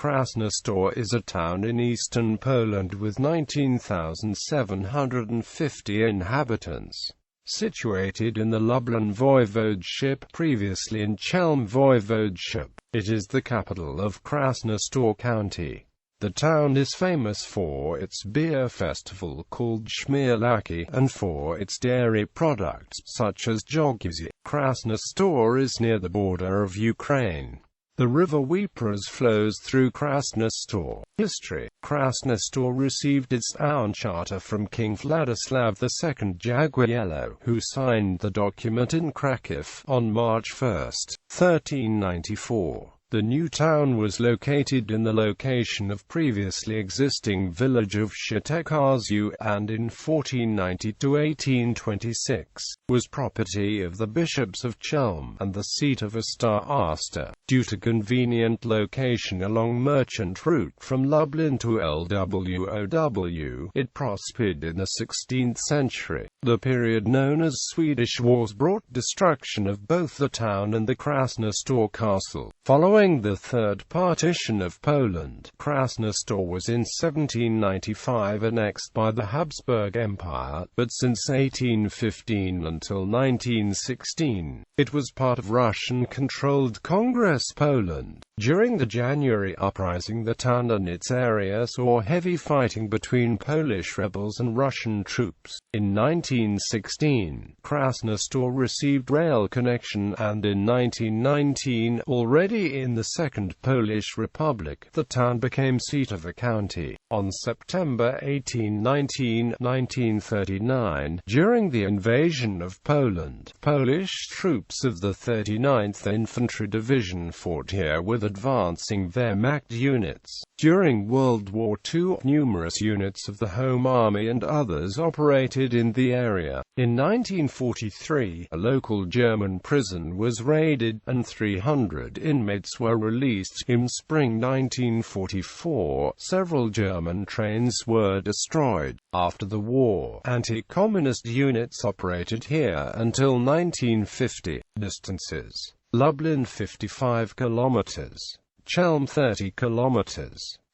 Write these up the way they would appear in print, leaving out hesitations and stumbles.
Krasnystaw is a town in eastern Poland with 19,750 inhabitants. Situated in the Lublin Voivodeship, previously in Chełm Voivodeship, it is the capital of Krasnystaw County. The town is famous for its beer festival called Chmielaki, and for its dairy products, such as jogusie. Krasnystaw is near the border of Ukraine. The river Wiepras flows through Krasnystaw. History: Krasnystaw received its town charter from King Vladislav II Jagiello, who signed the document in Kraków on March 1, 1394. The new town was located in the location of previously existing village of Chełm, and in 1490–1826, was property of the bishops of Chełm, and the seat of a Starosta. Due to convenient location along merchant route from Lublin to Lwow, it prospered in the 16th century. The period known as Swedish Wars brought destruction of both the town and the Krasnystaw castle. Following the Third Partition of Poland, Krasnystaw was in 1795 annexed by the Habsburg Empire, but since 1815 until 1916, it was part of Russian-controlled Congress Poland. During the January uprising, the town and its area saw heavy fighting between Polish rebels and Russian troops. In 1916, Krasnystaw received rail connection, and in 1919, already in the Second Polish Republic, the town became seat of a county. On September 18, 1939, during the invasion of Poland, Polish troops of the 39th Infantry Division fought here with advancing Wehrmacht units. During World War II, numerous units of the Home Army and others operated in the area. In 1943, a local German prison was raided, and 300 inmates were released. In spring 1944, several German trains were destroyed. After the war, anti-communist units operated here until 1950. Distances: Lublin 55 km, Chełm 30 km,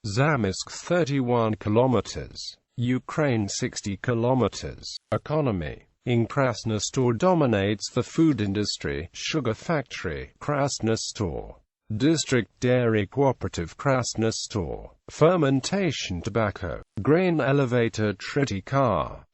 Zamość 31 km, Ukraine 60 km. Economy: in Krasnystaw dominates the food industry, sugar factory, Krasnystaw District Dairy Cooperative Krasnystaw, fermentation tobacco, grain elevator Treaty Car.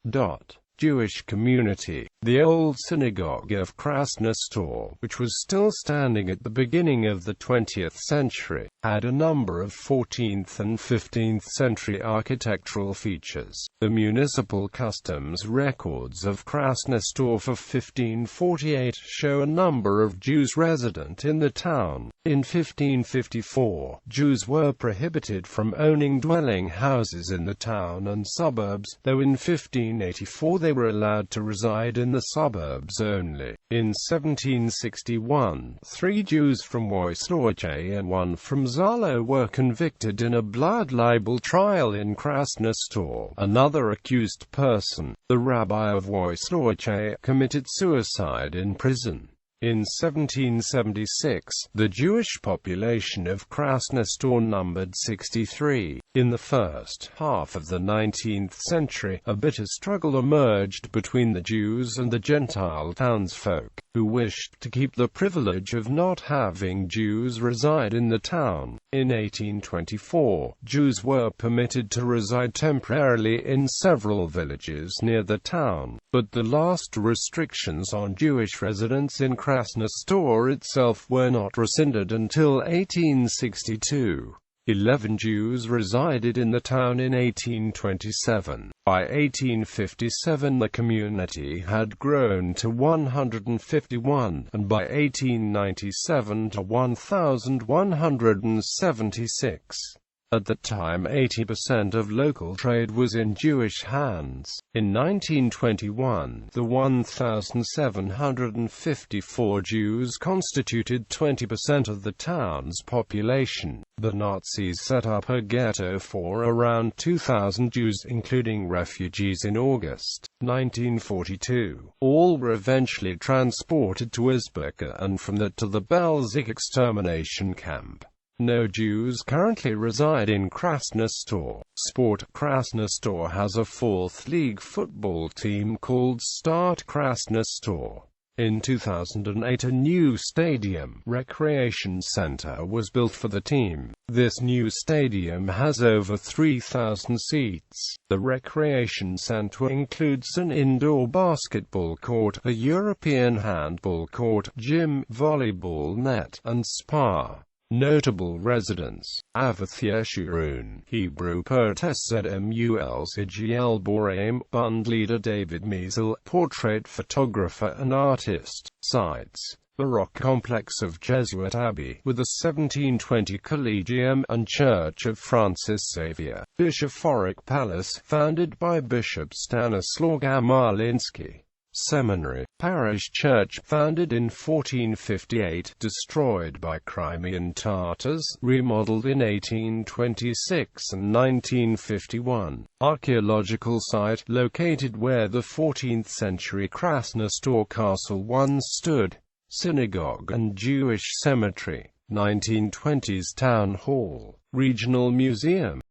Jewish community. The old synagogue of Krasnystaw, which was still standing at the beginning of the 20th century, had a number of 14th and 15th century architectural features. The municipal customs records of Krasnystaw for 1548 show a number of Jews resident in the town. In 1554, Jews were prohibited from owning dwelling houses in the town and suburbs, though in 1584 they were allowed to reside in the suburbs only. In 1761, 3 Jews from Voivodeship and 1 from Zalo were convicted in a blood libel trial in Krasnystaw. Another accused person, the rabbi of Voivodeship, committed suicide in prison. In 1776, the Jewish population of Krasnystaw numbered 63. In the first half of the 19th century, a bitter struggle emerged between the Jews and the Gentile townsfolk, who wished to keep the privilege of not having Jews reside in the town. In 1824, Jews were permitted to reside temporarily in several villages near the town, but the last restrictions on Jewish residents in Krasnystaw itself were not rescinded until 1862. 11 Jews resided in the town in 1827. By 1857 the community had grown to 151, and by 1897 to 1,176. At the time 80% of local trade was in Jewish hands. In 1921, the 1,754 Jews constituted 20% of the town's population. The Nazis set up a ghetto for around 2,000 Jews, including refugees, in August 1942. All were eventually transported to Izbirka and from that to the Belzec extermination camp. No Jews currently reside in Krasnystaw. Sport. Krasnystaw has a fourth league football team called Start Krasnystaw. In 2008 a new stadium, recreation center was built for the team. This new stadium has over 3,000 seats. The recreation center includes an indoor basketball court, a European handball court, gym, volleyball net, and spa. Notable residents: Avath Yeshurun, Hebrew poetess Zmul Sigiel Boraim, band leader David Meisel, portrait photographer and artist. Sites: Baroque complex of Jesuit Abbey, with a 1720 Collegium and Church of Francis Xavier. Bishophoric Palace, founded by Bishop Stanislaw Gamalinsky. Seminary. Parish church, founded in 1458, destroyed by Crimean Tatars, remodeled in 1826 and 1951. Archaeological site, located where the 14th-century Krasnystaw castle once stood. Synagogue and Jewish cemetery. 1920s town hall. Regional museum.